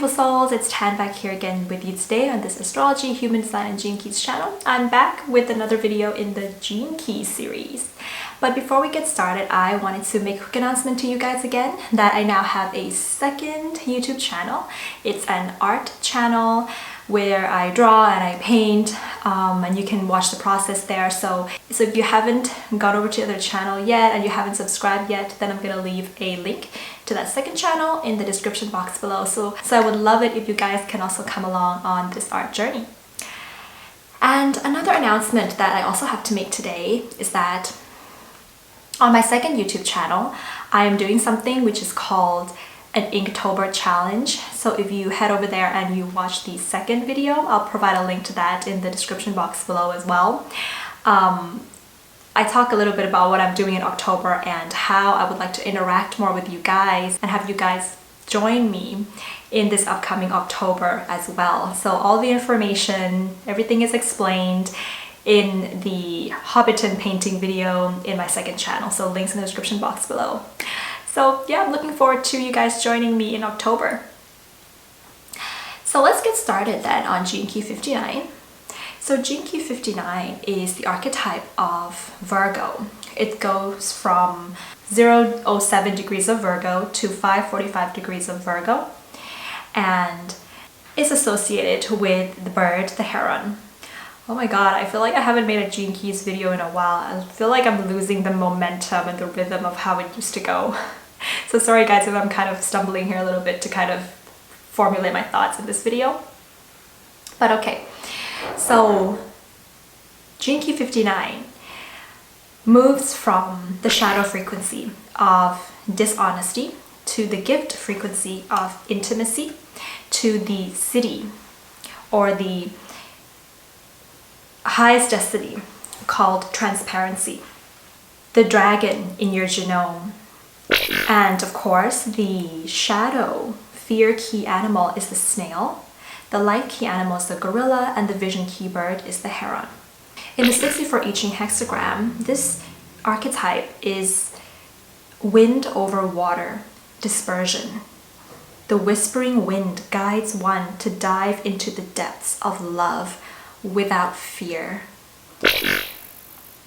beautiful souls, it's Tan back here again with you today on this Astrology, Human Design and Gene Keys channel. I'm back with another video in the Gene Keys series. But before we get started, I wanted to make a quick announcement to you guys again that I now have a second YouTube channel. It's an art channel where I draw and I paint, and you can watch the process there. So if you haven't gone over to the other channel yet and you haven't subscribed yet, then I'm gonna leave a link to that second channel in the description box below. So I would love it if you guys can also come along on this art journey. And another announcement that I also have to make today is that on my second YouTube channel, I am doing something which is called an Inktober challenge. So if you head over there and you watch the second video, I'll provide a link to that in the description box below as well. I talk a little bit about what I'm doing in October and how I would like to interact more with you guys and have you guys join me in this upcoming October as well. So all the information, everything is explained in the Hobbiton painting video in my second channel. So links in the description box below. So yeah, I'm looking forward to you guys joining me in October. So let's get started then on Gene Key 59. So Gene Key 59 is the archetype of Virgo. It goes from 007 degrees of Virgo to 545 degrees of Virgo, and is associated with the bird, the heron. Oh my god, I feel like I haven't made a Gene Keys video in a while. I feel like I'm losing the momentum and the rhythm of how it used to go. So sorry guys if I'm kind of stumbling here a little bit to kind of formulate my thoughts in this video. But okay, so Gene Key 59 moves from the shadow frequency of dishonesty to the gift frequency of intimacy to the siddhi, or the highest destiny called transparency, the dragon in your genome. And of course, the shadow fear key animal is the snail, the light key animal is the gorilla, and the vision key bird is the heron. In the 64 I-CHING hexagram, this archetype is wind over water, dispersion. The whispering wind guides one to dive into the depths of love without fear.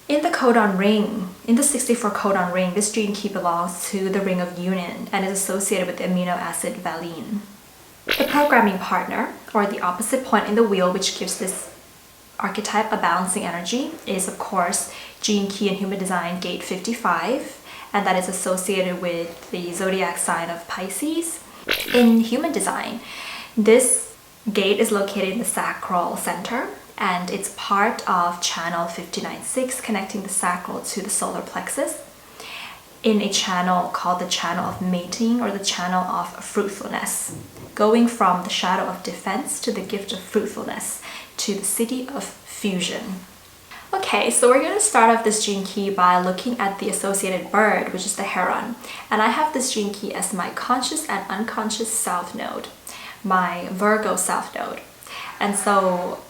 In the codon ring, in the 64 codon ring, this gene key belongs to the ring of union and is associated with the amino acid valine. The programming partner, or the opposite point in the wheel which gives this archetype a balancing energy, is of course Gene Key in Human Design Gate 55, and that is associated with the zodiac sign of Pisces. In Human Design, this gate is located in the sacral center, and it's part of channel 59.6, connecting the sacral to the solar plexus in a channel called the channel of mating, or the channel of fruitfulness, going from the shadow of defense to the gift of fruitfulness to the siddhi of fusion. Okay, so we're going to start off this gene key by looking at the associated bird, which is the heron. And I have this gene key as my conscious and unconscious south node, my Virgo south node. And so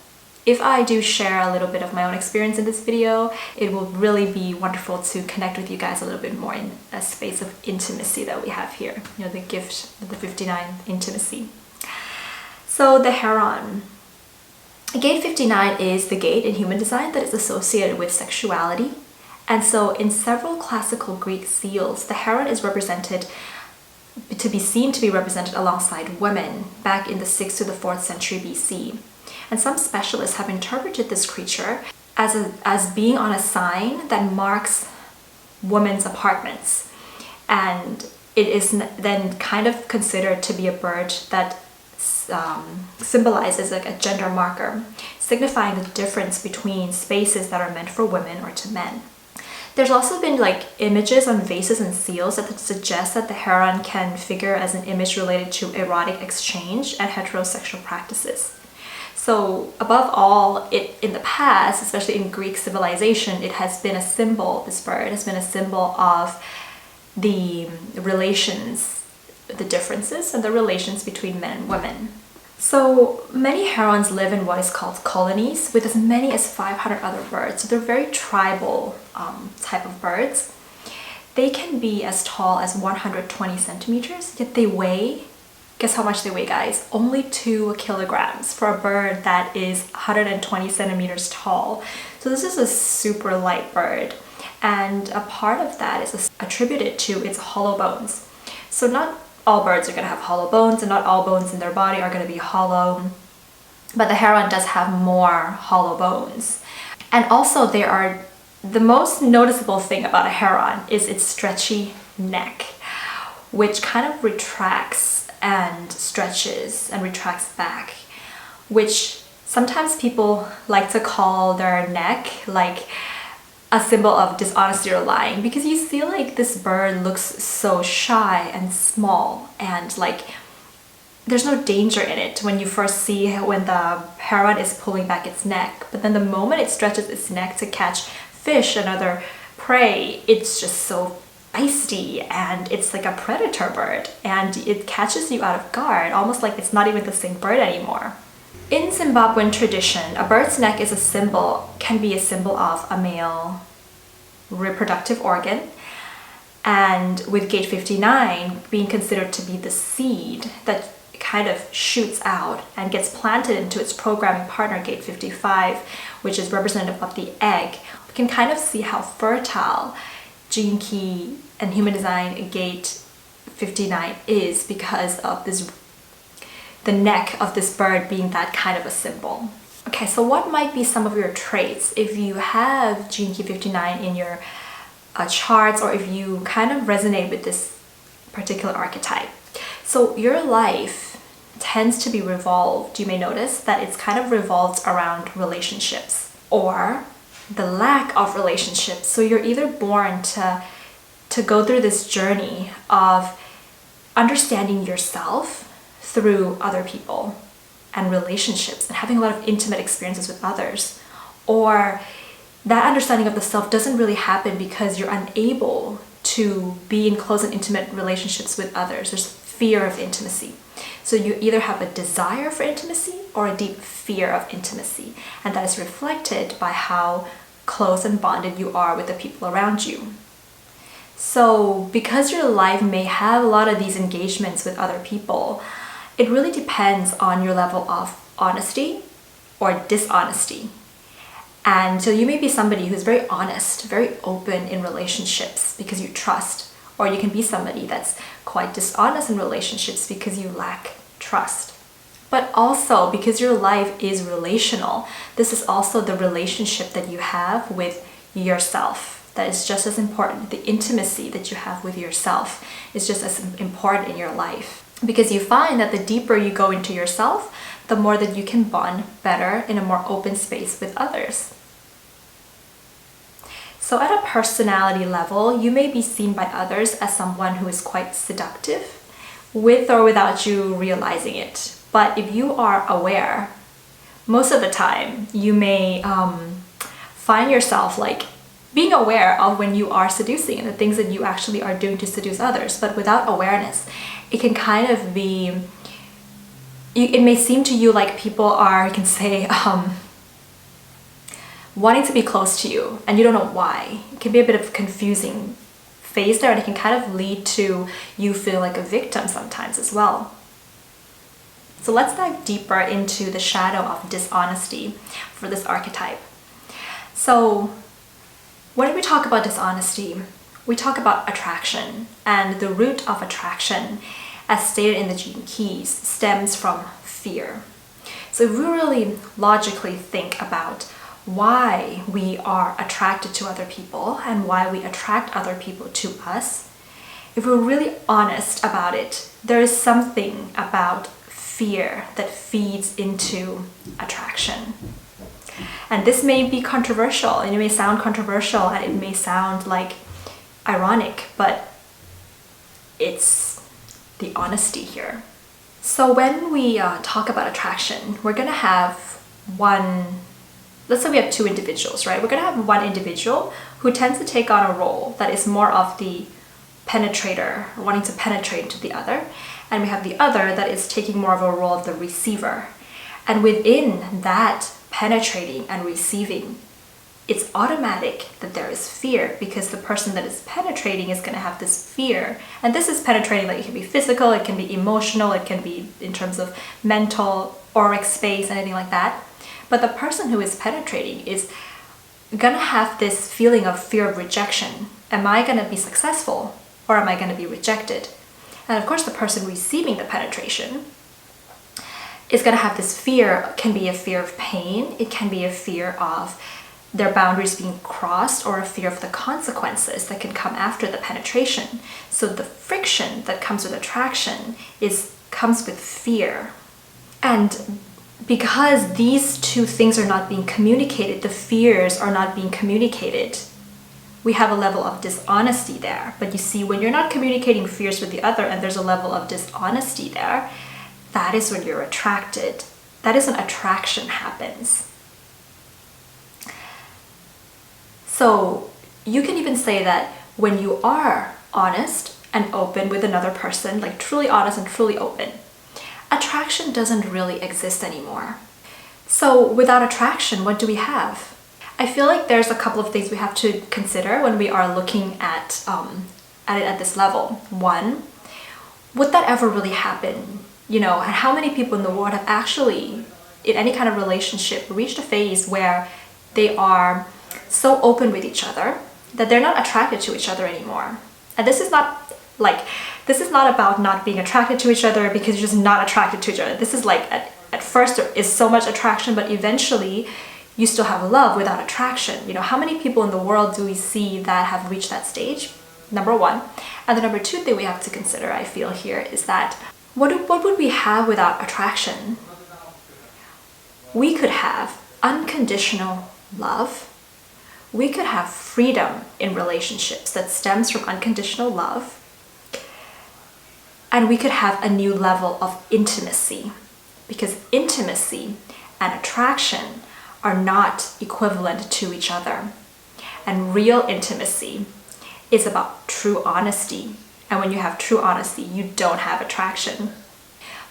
if I do share a little bit of my own experience in this video, it will really be wonderful to connect with you guys a little bit more in a space of intimacy that we have here. You know, the gift of the 59 intimacy. So the heron. Gate 59 is the gate in Human Design that is associated with sexuality. And so in several classical Greek seals, the heron is represented seen to be represented alongside women back in the 6th to the 4th century BC. And some specialists have interpreted this creature as being on a sign that marks women's apartments. And it is then kind of considered to be a bird that symbolizes like a gender marker, signifying the difference between spaces that are meant for women or to men. There's also been like images on vases and seals that suggest that the heron can figure as an image related to erotic exchange and heterosexual practices. So above all, in the past, especially in Greek civilization, it has been a symbol, this bird has been a symbol of the relations, the differences and the relations between men and women. So many herons live in what is called colonies with as many as 500 other birds. So they're very tribal type of birds. They can be as tall as 120 centimeters, yet they weigh Guess how much they weigh, guys? Only 2 kilograms for a bird that is 120 centimeters tall. So this is a super light bird. And a part of that is attributed to its hollow bones. So not all birds are going to have hollow bones, and not all bones in their body are going to be hollow. But the heron does have more hollow bones. And also the most noticeable thing about a heron is its stretchy neck, which kind of retracts and stretches and retracts back, which sometimes people like to call their neck like a symbol of dishonesty or lying, because you see like this bird looks so shy and small, and like there's no danger in it when you first see when the heron is pulling back its neck. But then the moment it stretches its neck to catch fish and other prey, it's just so feisty, and it's like a predator bird, and it catches you out of guard, almost like it's not even the same bird anymore. In Zimbabwean tradition, a bird's neck is can be a symbol of a male reproductive organ, and with gate 59 being considered to be the seed that kind of shoots out and gets planted into its programming partner, gate 55, which is representative of the egg. We can kind of see how fertile gene key and human design gate 59 is because of the neck of this bird being that kind of a symbol. Okay, so what might be some of your traits if you have gene key 59 in your charts, or if you kind of resonate with this particular archetype? So your life tends to be revolved, you may notice that it's kind of revolved around relationships or the lack of relationships. So you're either born to go through this journey of understanding yourself through other people and relationships and having a lot of intimate experiences with others, or that understanding of the self doesn't really happen because you're unable to be in close and intimate relationships with others. There's fear of intimacy. So you either have a desire for intimacy or a deep fear of intimacy, and that is reflected by how close and bonded you are with the people around you. So because your life may have a lot of these engagements with other people, it really depends on your level of honesty or dishonesty. And so you may be somebody who's very honest, very open in relationships because you trust, or you can be somebody that's quite dishonest in relationships because you lack trust. But also, because your life is relational, this is also the relationship that you have with yourself that is just as important. The intimacy that you have with yourself is just as important in your life, because you find that the deeper you go into yourself, the more that you can bond better in a more open space with others. So at a personality level, you may be seen by others as someone who is quite seductive, with or without you realizing it. But if you are aware, most of the time, you may find yourself like being aware of when you are seducing and the things that you actually are doing to seduce others. But without awareness, it can kind of be, it may seem to you like people are, you can say, wanting to be close to you and you don't know why. It can be a bit of a confusing phase there, and it can kind of lead to you feel like a victim sometimes as well. So let's dive deeper into the shadow of dishonesty for this archetype. So when we talk about dishonesty, we talk about attraction, and the root of attraction, as stated in the gene keys, stems from fear. So if we really logically think about why we are attracted to other people and why we attract other people to us, if we're really honest about it, there is something about fear that feeds into attraction. And this may be controversial, and it may sound controversial, and it may sound like ironic, but it's the honesty here. So when we talk about attraction, we're going to have let's say we have two individuals, right? We're going to have one individual who tends to take on a role that is more of the penetrator, wanting to penetrate into the other. And we have the other that is taking more of a role of the receiver. And within that penetrating and receiving, it's automatic that there is fear, because the person that is penetrating is going to have this fear. And this is penetrating, like it can be physical, it can be emotional, it can be in terms of mental, auric space, anything like that. But the person who is penetrating is going to have this feeling of fear of rejection. Am I going to be successful, or am I going to be rejected? And of course, the person receiving the penetration is going to have this fear. It can be a fear of pain, it can be a fear of their boundaries being crossed, or a fear of the consequences that can come after the penetration. So the friction that comes with attraction comes with fear. And because these two things are not being communicated, the fears are not being communicated, we have a level of dishonesty there. But you see, when you're not communicating fears with the other and there's a level of dishonesty there, that is when you're attracted. That is when attraction happens. So you can even say that when you are honest and open with another person, like truly honest and truly open, attraction doesn't really exist anymore. So without attraction, what do we have? I feel like there's a couple of things we have to consider when we are looking at it at this level. One, would that ever really happen? And how many people in the world have actually, in any kind of relationship, reached a phase where they are so open with each other that they're not attracted to each other anymore? And this is not about not being attracted to each other because you're just not attracted to each other. This is like, at first there is so much attraction, but eventually you still have love without attraction. How many people in the world do we see that have reached that stage? Number one. And the number two thing we have to consider, I feel here, is that what would we have without attraction? We could have unconditional love. We could have freedom in relationships that stems from unconditional love. And we could have a new level of intimacy, because intimacy and attraction are not equivalent to each other. And real intimacy is about true honesty. And when you have true honesty, you don't have attraction.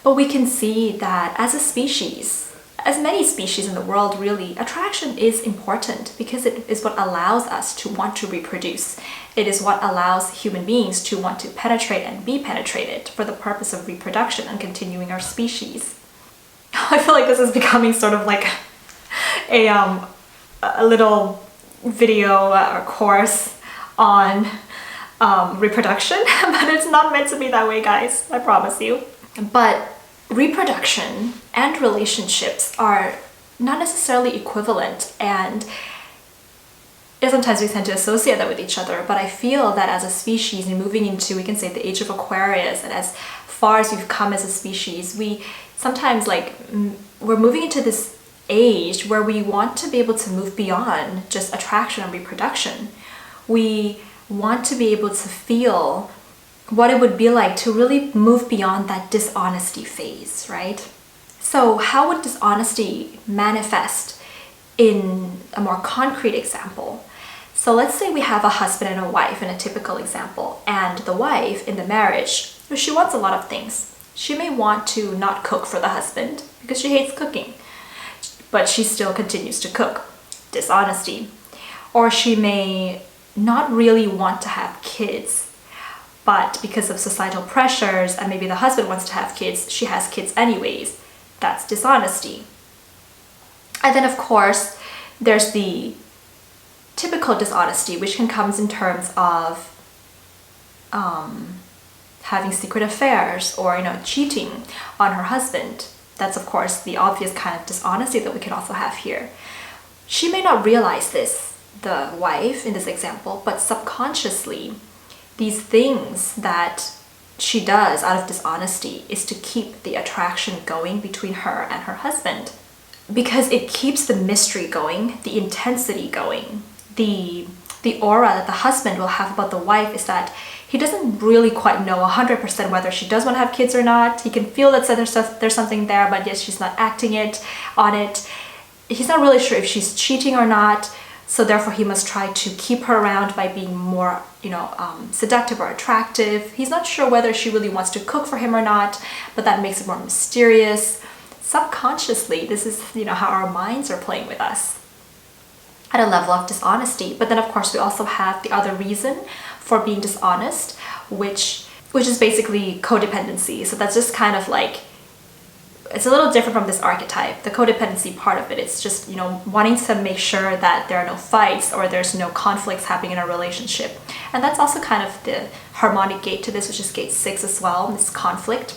But we can see that as a species, as many species in the world really, attraction is important because it is what allows us to want to reproduce. It is what allows human beings to want to penetrate and be penetrated for the purpose of reproduction and continuing our species. I feel like this is becoming sort of like a little video or course on reproduction, but it's not meant to be that way, guys, I promise you. But reproduction and relationships are not necessarily equivalent, and sometimes we tend to associate that with each other. But I feel that as a species, moving into, we can say, the age of Aquarius, and as far as we've come as a species, we sometimes we're moving into this age where we want to be able to move beyond just attraction and reproduction. We want to be able to feel what it would be like to really move beyond that dishonesty phase, right? So how would dishonesty manifest in a more concrete example? So let's say we have a husband and a wife in a typical example, and the wife in the marriage, she wants a lot of things. She may want to not cook for the husband because she hates cooking, but she still continues to cook. Dishonesty. Or she may not really want to have kids, but because of societal pressures, and maybe the husband wants to have kids, she has kids anyways. That's dishonesty. And then of course, there's the typical dishonesty, which can come in terms of having secret affairs or cheating on her husband. That's of course the obvious kind of dishonesty that we can also have here. She may not realize this, the wife in this example, but subconsciously these things that she does out of dishonesty is to keep the attraction going between her and her husband, because it keeps the mystery going, the intensity going. The aura that the husband will have about the wife is that he doesn't really quite know 100% whether she does want to have kids or not. He can feel that there's something there, but yes, she's not acting on it. He's not really sure if she's cheating or not, so therefore he must try to keep her around by being more, seductive or attractive. He's not sure whether she really wants to cook for him or not, but that makes it more mysterious. Subconsciously, this is, how our minds are playing with us. at a level of dishonesty. But then of course we also have the other reason for being dishonest, which is basically codependency. So that's just kind of like, it's a little different from this archetype. The codependency part of it, it's just, you know, wanting to make sure that there are no fights or there's no conflicts happening in a relationship. And that's also kind of the harmonic gate to this, which is gate 6 as well, this conflict.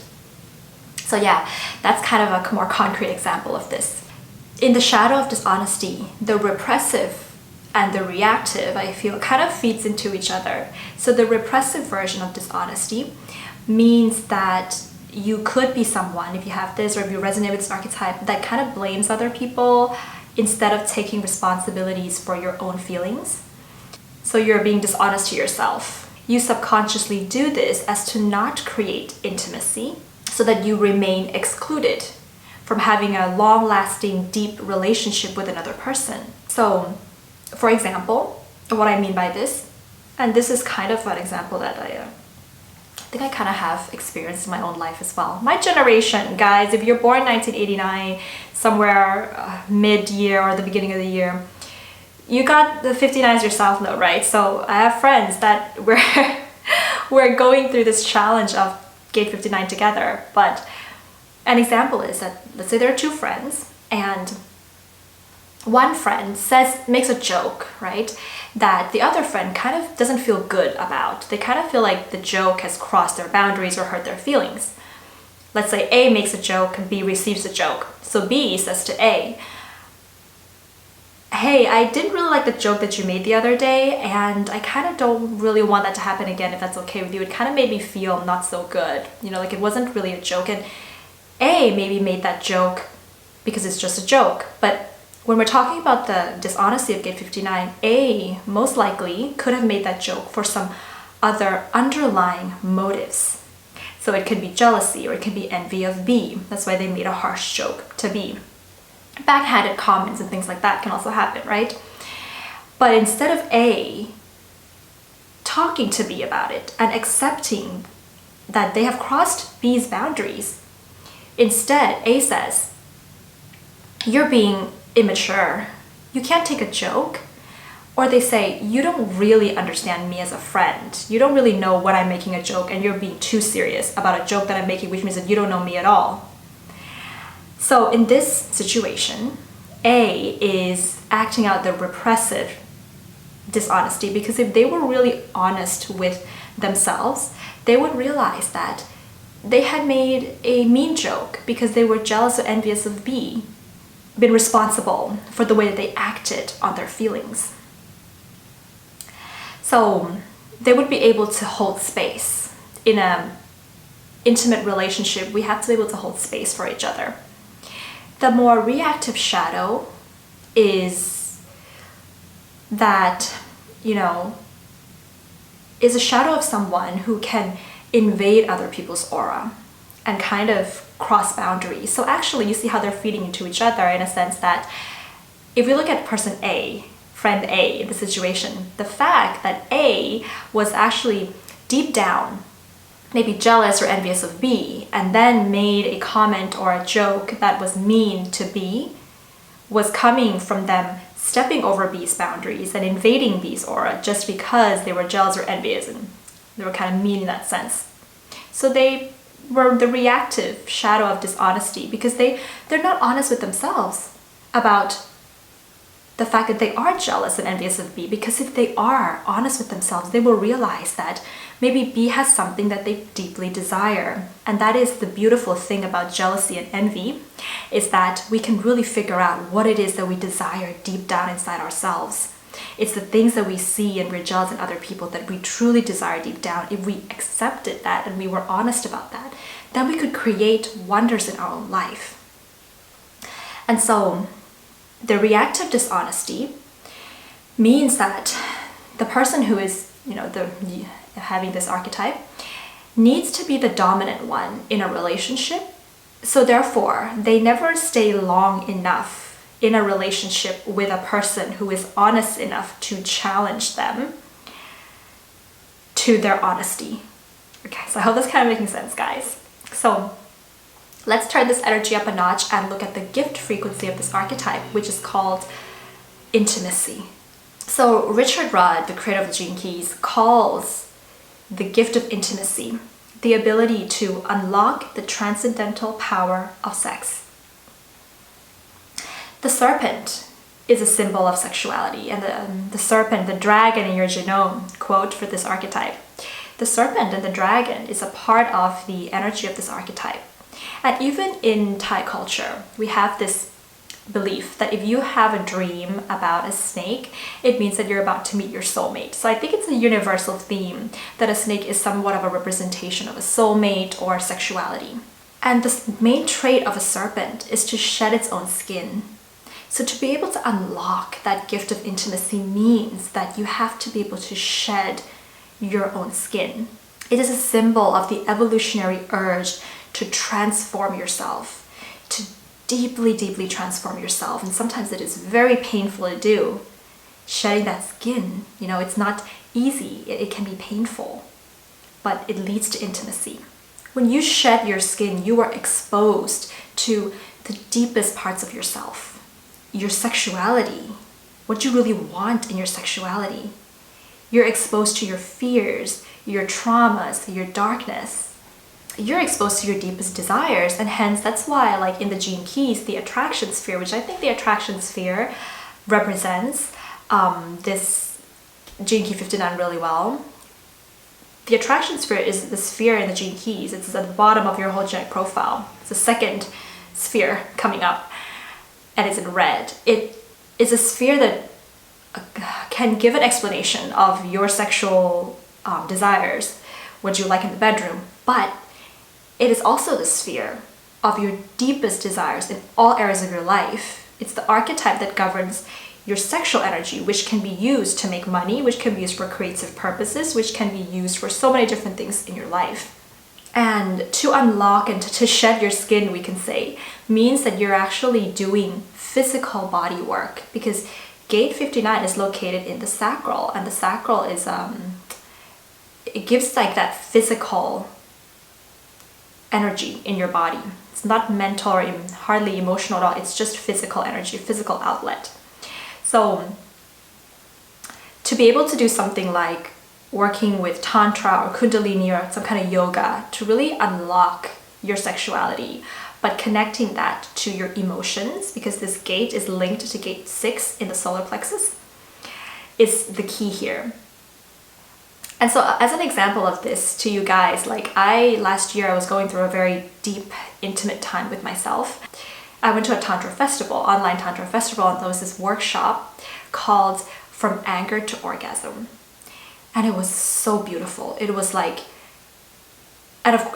So yeah, that's kind of a more concrete example of this. In the shadow of dishonesty, the repressive and the reactive, I feel, kind of feeds into each other. So the repressive version of dishonesty means that you could be someone, if you have this or if you resonate with this archetype, that kind of blames other people instead of taking responsibilities for your own feelings. So you're being dishonest to yourself. You subconsciously do this as to not create intimacy so that you remain excluded from having a long-lasting, deep relationship with another person. So, for example, what I mean by this, and this is kind of an example that I think I kind of have experienced in my own life as well. My generation, guys, if you're born 1989, somewhere mid-year or the beginning of the year, you got the 59s yourself though, right? So I have friends that we're going through this challenge of gate 59 together. But an example is that, let's say there are two friends, and one friend makes a joke, right, that the other friend kind of doesn't feel good about. They kind of feel like the joke has crossed their boundaries or hurt their feelings. Let's say A makes a joke and B receives a joke. So B says to A, hey, I didn't really like the joke that you made the other day, and I kind of don't really want that to happen again, if that's okay with you. It kind of made me feel not so good. You know, like it wasn't really a joke. And A maybe made that joke because it's just a joke. But when we're talking about the dishonesty of gate 59, A most likely could have made that joke for some other underlying motives. So it could be jealousy, or it could be envy of B. That's why they made a harsh joke to B. Backhanded comments and things like that can also happen, right? But instead of A talking to B about it and accepting that they have crossed B's boundaries, instead A says, you're being immature. You can't take a joke. Or they say, you don't really understand me as a friend. You don't really know when I'm making a joke, and you're being too serious about a joke that I'm making, which means that you don't know me at all. So in this situation, A is acting out the repressive dishonesty, because if they were really honest with themselves, they would realize that they had made a mean joke because they were jealous or envious of B, been responsible for the way that they acted on their feelings. So they would be able to hold space. In an intimate relationship, we have to be able to hold space for each other. The more reactive shadow is that, you know, is a shadow of someone who can invade other people's aura and kind of cross boundaries. So actually you see how they're feeding into each other, in a sense that if we look at person A, friend A in the situation, the fact that A was actually deep down maybe jealous or envious of B, and then made a comment or a joke that was mean to B, was coming from them stepping over B's boundaries and invading B's aura just because they were jealous or envious, and they were kind of mean in that sense. So they were the reactive shadow of dishonesty, because they're not honest with themselves about the fact that they are jealous and envious of B, because if they are honest with themselves, they will realize that maybe B has something that they deeply desire. And that is the beautiful thing about jealousy and envy, is that we can really figure out what it is that we desire deep down inside ourselves. It's the things that we see and we're jealous in other people that we truly desire deep down. If we accepted that and we were honest about that, then we could create wonders in our own life. And so the reactive dishonesty means that the person who is, you know, having this archetype needs to be the dominant one in a relationship. So therefore, they never stay long enough in a relationship with a person who is honest enough to challenge them to their honesty. Okay, so I hope that's kind of making sense, guys. So let's turn this energy up a notch and look at the gift frequency of this archetype, which is called intimacy. So Richard Rudd, the creator of the Gene Keys, calls the gift of intimacy the ability to unlock the transcendental power of sex. The serpent is a symbol of sexuality, and the serpent, the dragon in your genome, quote for this archetype. The serpent and the dragon is a part of the energy of this archetype. And even in Thai culture, we have this belief that if you have a dream about a snake, it means that you're about to meet your soulmate. So I think it's a universal theme that a snake is somewhat of a representation of a soulmate or sexuality. And the main trait of a serpent is to shed its own skin. So to be able to unlock that gift of intimacy means that you have to be able to shed your own skin. It is a symbol of the evolutionary urge to transform yourself, to deeply, deeply transform yourself. And sometimes it is very painful to do. Shedding that skin, it's not easy. It can be painful, but it leads to intimacy. When you shed your skin, you are exposed to the deepest parts of yourself. Your sexuality, what you really want in your sexuality. You're exposed to your fears, your traumas, your darkness. You're exposed to your deepest desires, and hence that's why, like in the Gene Keys, the attraction sphere, which I think the attraction sphere represents this Gene Key 59 really well. The attraction sphere is the sphere in the Gene Keys. It's at the bottom of your whole genetic profile. It's the second sphere coming up, and it's in red. It is a sphere that can give an explanation of your sexual desires, what you like in the bedroom, but it is also the sphere of your deepest desires in all areas of your life. It's the archetype that governs your sexual energy, which can be used to make money, which can be used for creative purposes, which can be used for so many different things in your life. And to unlock and to shed your skin, we can say, means that you're actually doing physical body work, because gate 59 is located in the sacral, and the sacral is, it gives like that physical energy in your body. It's not mental or hardly emotional at all. It's just physical energy, physical outlet. So to be able to do something like working with tantra or kundalini or some kind of yoga to really unlock your sexuality, but connecting that to your emotions, because this gate is linked to gate 6 in the solar plexus, is the key here. And so as an example of this to you guys, like last year I was going through a very deep, intimate time with myself. I went to a tantra festival, online tantra festival, and there was this workshop called From Anger to Orgasm. And it was so beautiful. It was like,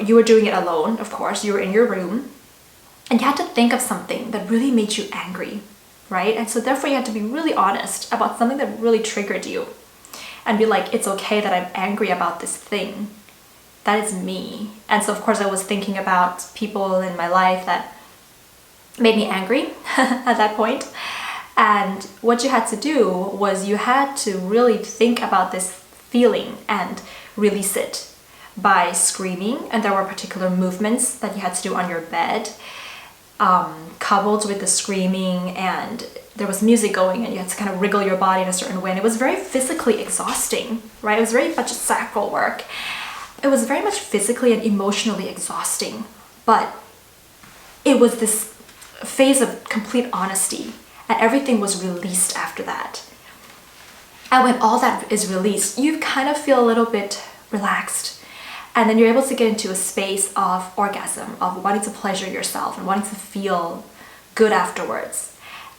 you were doing it alone, of course, you were in your room, and you had to think of something that really made you angry, right? And so therefore you had to be really honest about something that really triggered you. And be like, it's okay that I'm angry about this thing. That is me. And so of course I was thinking about people in my life that made me angry at that point. And what you had to do was you had to really think about this feeling and release it by screaming. And there were particular movements that you had to do on your bed, coupled with the screaming, and there was music going and you had to kind of wriggle your body in a certain way. And it was very physically exhausting, right? It was very much sacral work. It was very much physically and emotionally exhausting, but it was this phase of complete honesty, and everything was released after that. And when all that is released, you kind of feel a little bit relaxed. And then you're able to get into a space of orgasm, of wanting to pleasure yourself and wanting to feel good afterwards.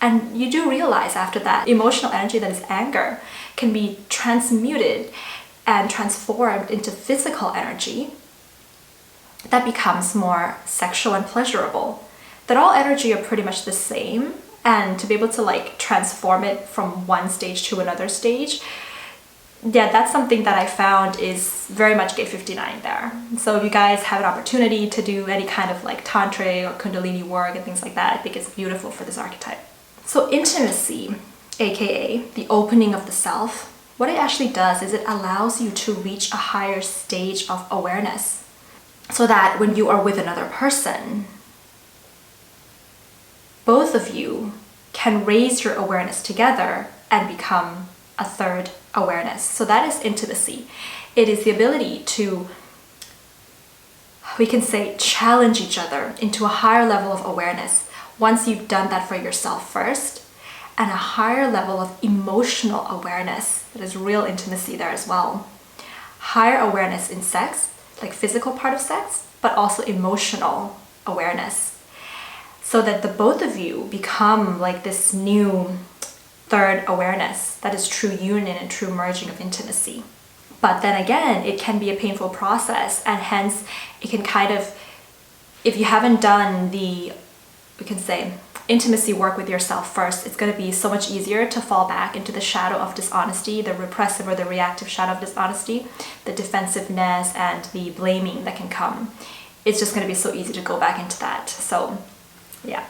And you do realize after that, emotional energy that is anger can be transmuted and transformed into physical energy that becomes more sexual and pleasurable. That all energy are pretty much the same, and to be able to like transform it from one stage to another stage, yeah, that's something that I found is very much gate 59 there. So if you guys have an opportunity to do any kind of like tantra or kundalini work and things like that, I think it's beautiful for this archetype. So intimacy, aka the opening of the self, what it actually does is it allows you to reach a higher stage of awareness, so that when you are with another person, both of you can raise your awareness together and become a third awareness. So that is intimacy. It is the ability to, we can say, challenge each other into a higher level of awareness. Once you've done that for yourself first, and a higher level of emotional awareness, that is real intimacy there as well. Higher awareness in sex, like physical part of sex, but also emotional awareness. So that the both of you become like this new third awareness that is true union and true merging of intimacy. But then again, it can be a painful process, and hence it can kind of, if you haven't done the, we can say, intimacy work with yourself first, it's going to be so much easier to fall back into the shadow of dishonesty, the repressive or the reactive shadow of dishonesty, the defensiveness and the blaming that can come. It's just going to be so easy to go back into that. So yeah.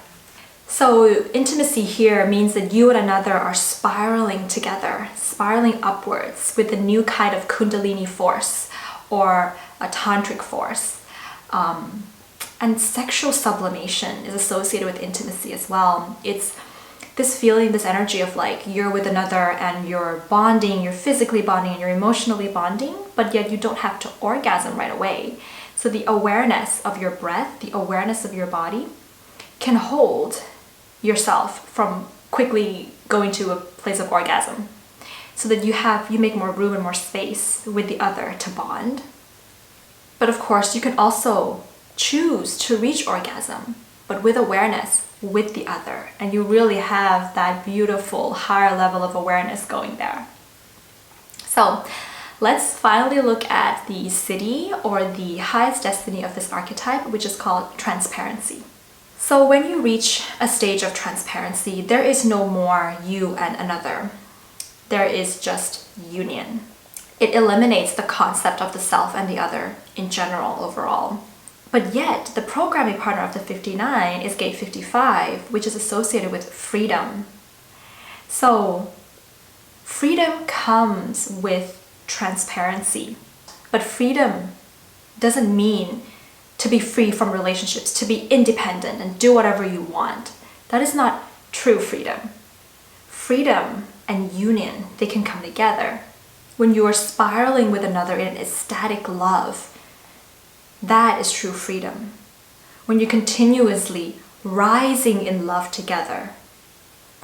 So intimacy here means that you and another are spiraling together, spiraling upwards with a new kind of kundalini force or a tantric force. And sexual sublimation is associated with intimacy as well. It's this feeling, this energy of like you're with another and you're bonding, you're physically bonding and you're emotionally bonding, but yet you don't have to orgasm right away. So the awareness of your breath, the awareness of your body can hold yourself from quickly going to a place of orgasm, so that you make more room and more space with the other to bond. But of course, you can also choose to reach orgasm, but with awareness with the other, and you really have that beautiful higher level of awareness going there. So let's finally look at the siddhi or the highest destiny of this archetype, which is called transparency. So when you reach a stage of transparency, there is no more you and another. There is just union. It eliminates the concept of the self and the other in general, overall. But yet, the programming partner of the 59 is gate 55, which is associated with freedom. So freedom comes with transparency, but freedom doesn't mean to be free from relationships, to be independent and do whatever you want. That is not true freedom. Freedom and union, they can come together. When you are spiraling with another in ecstatic love, that is true freedom. When you're continuously rising in love together,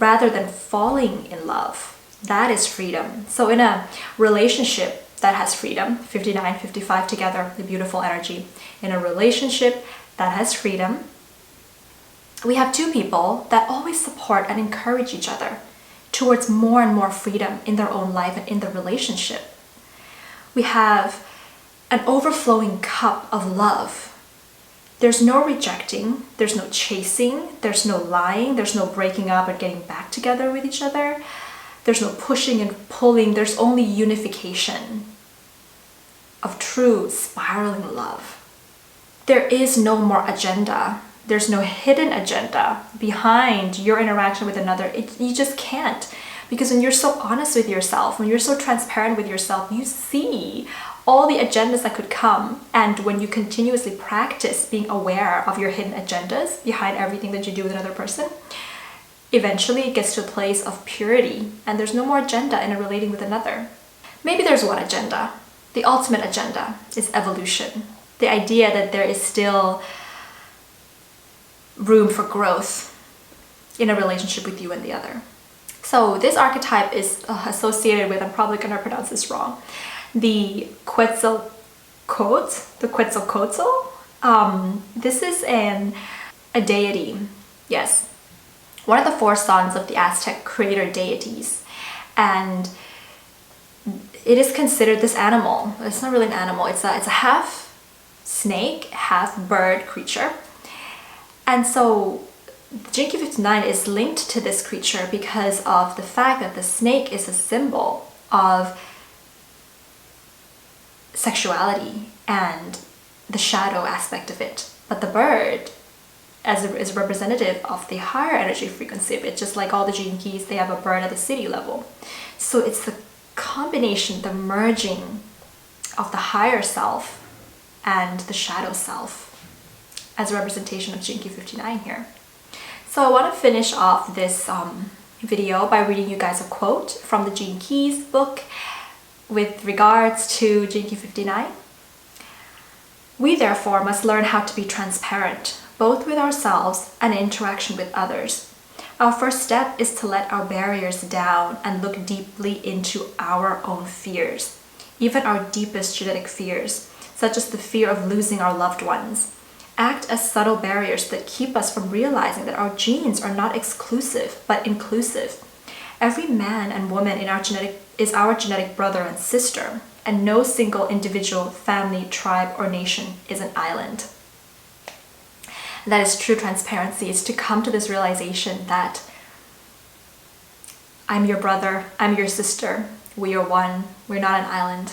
rather than falling in love, that is freedom. So in a relationship that has freedom, 59, 55 together, the beautiful energy. In a relationship that has freedom, we have two people that always support and encourage each other towards more and more freedom in their own life and in the relationship. We have an overflowing cup of love. There's no rejecting, there's no chasing, there's no lying, there's no breaking up and getting back together with each other. There's no pushing and pulling, there's only unification of true spiraling love. There is no more agenda. There's no hidden agenda behind your interaction with another. You just can't. Because when you're so honest with yourself, when you're so transparent with yourself, you see all the agendas that could come. And when you continuously practice being aware of your hidden agendas behind everything that you do with another person, eventually it gets to a place of purity and there's no more agenda in a relating with another. Maybe there's one agenda. The ultimate agenda is evolution. The idea that there is still room for growth in a relationship with you and the other. So this archetype is associated with, I'm probably going to pronounce this wrong, the Quetzalcoatl. This is a deity. Yes. One of the four sons of the Aztec creator deities. And it is considered this animal. It's not really an animal. It's a half snake, half bird creature. And so Jinki 59 is linked to this creature because of the fact that the snake is a symbol of sexuality and the shadow aspect of it. But the bird is representative of the higher energy frequency of it, just like all the Jinkis, they have a bird at the city level. So it's the combination, the merging of the higher self and the shadow self as a representation of Jinki 59 here. So I want to finish off this video by reading you guys a quote from the Gene Keys book with regards to Gene Key 59. We therefore must learn how to be transparent, both with ourselves and in interaction with others. Our first step is to let our barriers down and look deeply into our own fears, even our deepest genetic fears, such as the fear of losing our loved ones. Act as subtle barriers that keep us from realizing that our genes are not exclusive, but inclusive. Every man and woman in our is our genetic brother and sister, and no single individual, family, tribe, or nation is an island. That is true transparency, is to come to this realization that I'm your brother, I'm your sister, we are one, we're not an island.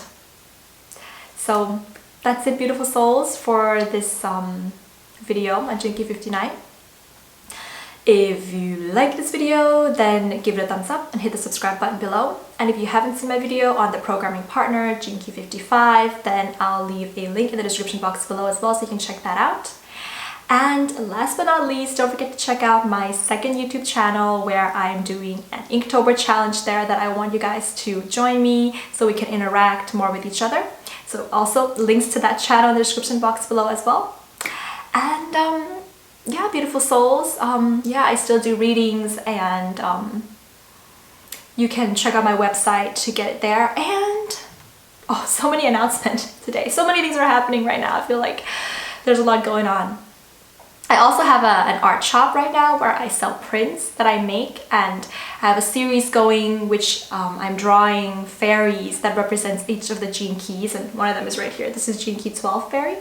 So that's it, beautiful souls, for this video on Gene Key 59. If you like this video, then give it a thumbs up and hit the subscribe button below. And if you haven't seen my video on the programming partner, Gene Key 55, then I'll leave a link in the description box below as well, so you can check that out. And last but not least, don't forget to check out my second YouTube channel where I'm doing an Inktober challenge there that I want you guys to join me so we can interact more with each other. So also links to that channel in the description box below as well. And yeah, beautiful souls, yeah, I still do readings, and you can check out my website to get it there. And oh, so many announcements today. So many things are happening right now. I feel like there's a lot going on. I also have an art shop right now where I sell prints that I make, and I have a series going which I'm drawing fairies that represents each of the gene keys, and one of them is right here. This is Gene Key 12 fairy,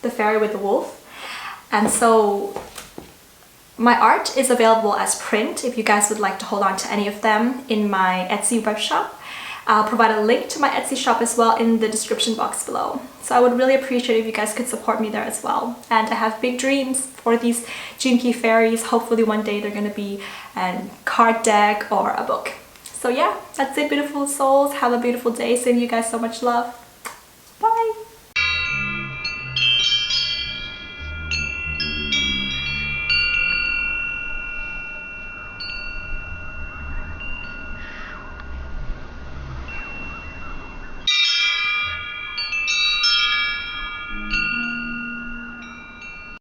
the fairy with the wolf. And so my art is available as print if you guys would like to hold on to any of them in my Etsy web shop. I'll provide a link to my Etsy shop as well in the description box below. So I would really appreciate if you guys could support me there as well. And I have big dreams for these Gene Key fairies. Hopefully one day they're going to be a card deck or a book. So yeah, that's it, beautiful souls. Have a beautiful day. Sending you guys so much love. Bye.